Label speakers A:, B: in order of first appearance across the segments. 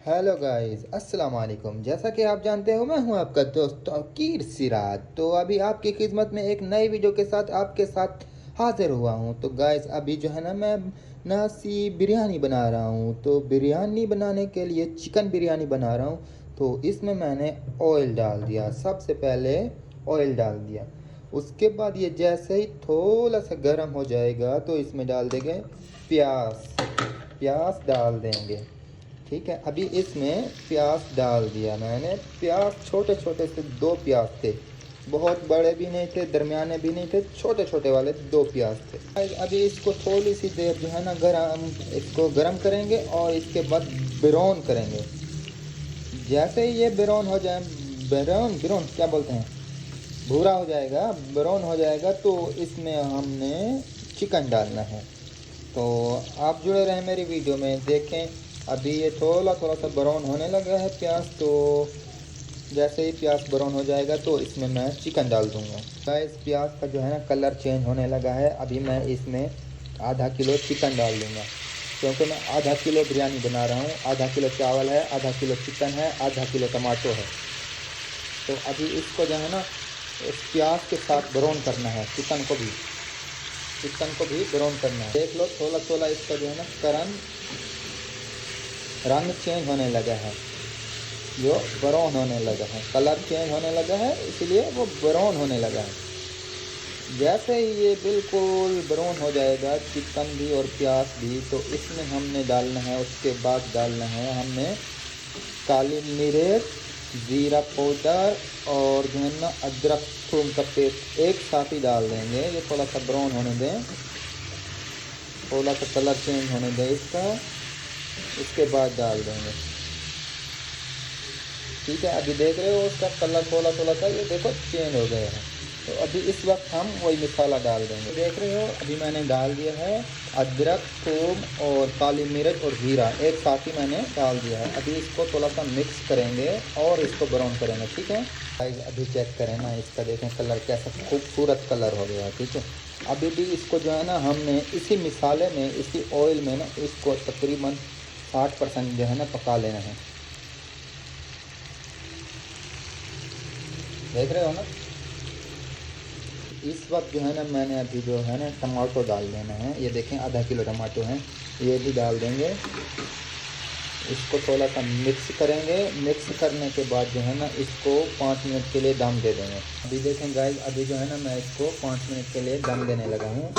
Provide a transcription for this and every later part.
A: Hello guys, अस्सलाम वालेकुम। जैसा कि आप जानते हो, मैं हूं आपका दोस्त तौकीर सिराज। तो अभी आपकी खिदमत में एक नई वीडियो के साथ आपके साथ हाजिर हुआ हूं। तो गाइस, अभी जो है ना, मैं नासी बिरयानी बना रहा हूं। तो बिरयानी बनाने के लिए चिकन बिरयानी बना रहा हूं। तो इसमें मैंने ऑयल डाल दिया। सबसे पहले ऑयल डाल दिया। उसके बाद ये जैसे ही थोड़ा सा गर्म हो जाएगा तो इसमें डाल देंगे प्याज। प्याज डाल देंगे। ठीक है, अभी इसमें प्याज डाल दिया मैंने। प्याज छोटे छोटे से दो प्याज थे, बहुत बड़े भी नहीं थे, दरमियाने भी नहीं थे, छोटे छोटे वाले दो प्याज थे। अभी इसको थोड़ी सी देर जो है ना इसको गरम करेंगे और इसके बाद ब्राउन करेंगे। जैसे ही ये ब्राउन हो जाए, ब्राउन ब्राउन क्या बोलते हैं, भूरा हो जाएगा, ब्राउन हो जाएगा, तो इसमें हमने चिकन डालना है। तो आप जुड़े रहें मेरी वीडियो में, देखें। अभी ये थोड़ा थोड़ा सा ब्राउन होने लगा है प्याज। तो जैसे ही प्याज ब्राउन हो जाएगा तो इसमें मैं चिकन डाल दूँगा। गाइस, प्याज का जो है ना कलर चेंज होने लगा है। अभी मैं इसमें आधा किलो चिकन डाल दूँगा, क्योंकि मैं आधा किलो बिरयानी बना रहा हूँ। आधा किलो चावल है, आधा किलो चिकन है, आधा किलो टमाटो है। तो अभी इसको जो है ना इस प्याज के साथ ब्राउन करना है। चिकन को भी ब्राउन करना है। देख लो, थोड़ा थोड़ा इसका जो है ना रंग चेंज होने लगा है, जो ब्राउन होने लगा है, कलर चेंज होने लगा है, इसलिए वो ब्राउन होने लगा है। जैसे ही ये बिल्कुल ब्राउन हो जाएगा चिकन भी और प्याज भी, तो इसमें हमने डालना है, उसके बाद डालना है हमने काली मिर्च, ज़ीरा पाउडर और जो है ना अदरक थूम का पेस्ट एक साथ ही डाल देंगे। ये थोड़ा सा ब्राउन होने दें, थोड़ा सा कलर चेंज होने दें इसका, उसके बाद डाल देंगे। ठीक है, अभी देख रहे हो उसका कलर थोड़ा थोड़ा सा ये देखो चेंज हो गया है। तो अभी इस वक्त हम वही मसाला डाल देंगे। देख रहे हो, अभी मैंने डाल दिया है अदरक, थूम और काली मिर्च और ज़ीरा एक साथ ही मैंने डाल दिया है। अभी इसको थोड़ा सा मिक्स करेंगे और इसको ब्राउन करेंगे। ठीक है गाइस, अभी चेक करें ना इसका, देखें कलर कैसा खूबसूरत कलर हो गया है। ठीक है, अभी भी इसको जो है ना हमने इसी मसाले में, इसी ऑयल में ना इसको तकरीबन 60% जो है ना पका लेना है। देख रहे हो ना, इस वक्त जो है ना मैंने अभी जो है ना टमाटो डाल देना है। ये देखें आधा किलो टमाटो हैं, ये भी डाल देंगे। इसको थोड़ा सा मिक्स करेंगे। मिक्स करने के बाद जो है ना इसको 5 मिनट के लिए दम दे देंगे। अभी देखें गाइस, अभी जो है ना मैं इसको 5 मिनट के लिए दम देने लगा हूँ,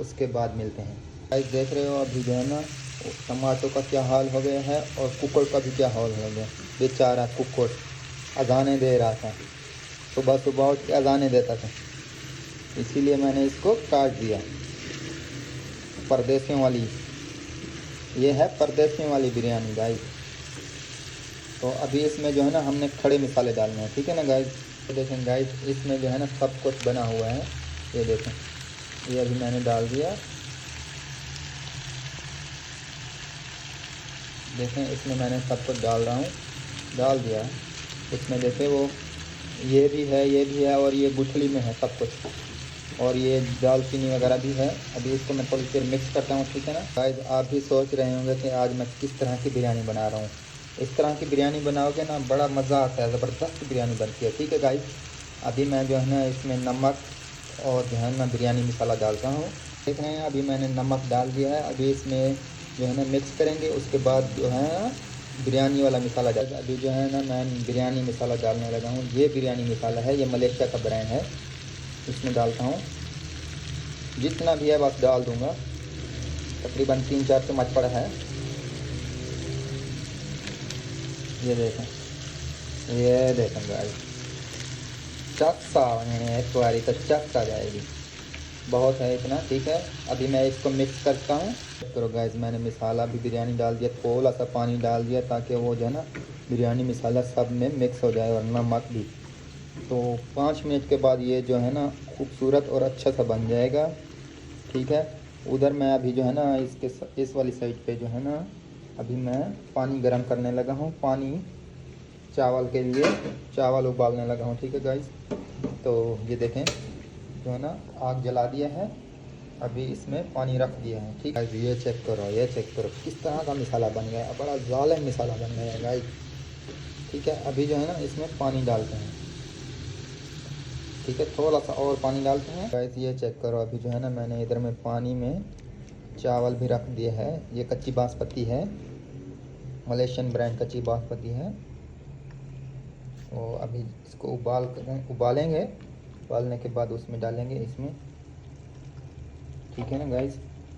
A: उसके बाद मिलते हैं। गाइस, देख रहे हो अभी जो है ना टमाटो का क्या हाल हो गया है और कुकर का भी क्या हाल हो गया। बेचारा कुकर अजाने दे रहा था, सुबह सुबह उठ के अजाने देता था, इसीलिए मैंने इसको काट दिया। परदेसियों वाली, ये है परदेसियों वाली बिरयानी गाइस। तो अभी इसमें जो है ना हमने खड़े मसाले डालने हैं। ठीक है ना गाइस, तो देखें गाइस, इसमें जो है ना सब कुछ बना हुआ है। ये देखें, ये अभी मैंने डाल दिया। देखें, इसमें मैंने सब कुछ डाल दिया। इसमें देखें वो ये भी है, ये भी है, और ये गुठली में है सब कुछ, और ये दालचीनी वगैरह भी है। अभी इसको मैं थोड़ी देर मिक्स करता हूँ। ठीक है ना गाइस, आप भी सोच रहे होंगे कि आज मैं किस तरह की बिरयानी बना रहा हूँ। इस तरह की बिरयानी बनाओगे ना बड़ा मज़ा आता है, ज़बरदस्त बिरयानी बनती है। ठीक है गाइस, अभी मैं जो है ना इसमें नमक और जो है ना बिरयानी मसाला डालता हूँ। देख रहे हैं, अभी मैंने नमक डाल दिया है। अभी इसमें जो है ना मिक्स करेंगे, उसके बाद जो है ना बिरयानी वाला मसाला डाल। अभी जो है ना मैं बिरयानी मसाला डालने लगा हूँ। ये बिरयानी मसाला है, ये मलेशिया का ब्रांड है। इसमें डालता हूँ, जितना भी है बस डाल दूँगा। तकरीबन 3-4 चम्मच पड़ा है। ये देखें गाइस, चक्सा एक बारी तो चक्सा जाएगी, बहुत है इतना। ठीक है, अभी मैं इसको मिक्स करता हूँ। करो गाइस, मैंने मसाला भी बिरयानी डाल दिया, थोड़ा सा पानी डाल दिया ताकि वो जो है ना बिरयानी मसाला सब में मिक्स हो जाए, और नमक भी। तो 5 मिनट के बाद ये जो है ना खूबसूरत और अच्छा सा बन जाएगा। ठीक है, उधर मैं अभी जो है ना इस वाली साइड पे जो है ना अभी मैं पानी गर्म करने लगा हूँ। पानी चावल के लिए चावल उबालने लगा हूँ। ठीक है गाइस, तो ये देखें जो है ना आग जला दिया है। अभी इसमें पानी रख दिया है। ठीक है, ये चेक करो, ये चेक करो किस तरह का मसाला बन गया है, बड़ा ज़ालिम मसाला बन गया है गाइस। ठीक है, अभी जो है ना इसमें पानी डालते हैं। ठीक है, थोड़ा सा और पानी डालते हैं गाइस। ये चेक करो, अभी जो है ना मैंने इधर में पानी में चावल भी रख दिया है। ये कच्ची बासमती है, मलेशियन ब्रांड कच्ची बासमती है। तो अभी इसको उबालेंगे। उबालने के बाद उसमें डालेंगे इसमें। ठीक है ना गाइस,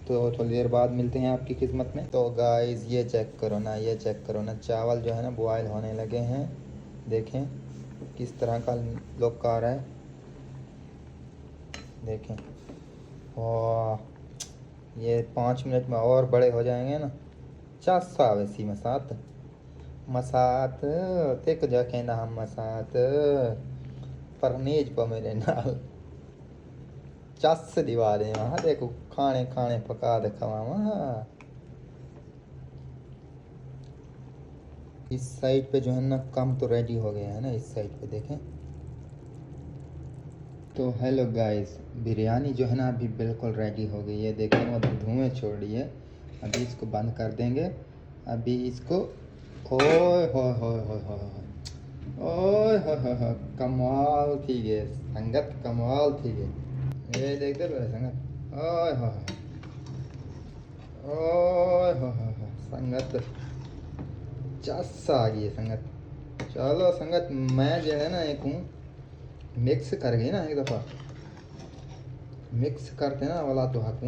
A: तो थोड़ी देर बाद मिलते हैं आपकी खिदमत में। तो गाइस ये चेक करो ना, ये चेक करो ना, चावल जो है ना बॉयल होने लगे हैं। देखें किस तरह का लुक आ रहा है, देखें। वाह, ये 5 मिनट में और बड़े हो जाएंगे ना। चासा वैसी मसात मसात तेक जा कहना हम मसात परनेज पर मेरे नाल चस दिवा दे वहाँ। देखो खाने खाने पका दे खवा। इस साइड पे जो है ना कम तो रेडी हो गया है ना, इस साइड पे देखें। तो हेलो गाइस, बिरयानी जो है ना अभी बिल्कुल रेडी हो गई है। देखें वो धुएँ छोड़ रही है। अभी इसको बंद कर देंगे। अभी इसको ओए होए होए होए होए ओए होए होए होए, कमाल थी गए संगत, कमाल थी गए। ये देख दे मेरे संगत, ओए होए ओए होए होए संगत चस आ गई है संगत। चलो संगत, मैं जो है ना एक हूँ मिक्स कर गई ना, एक दफ़ा मिक्स करते ना वाला तो हकूँ।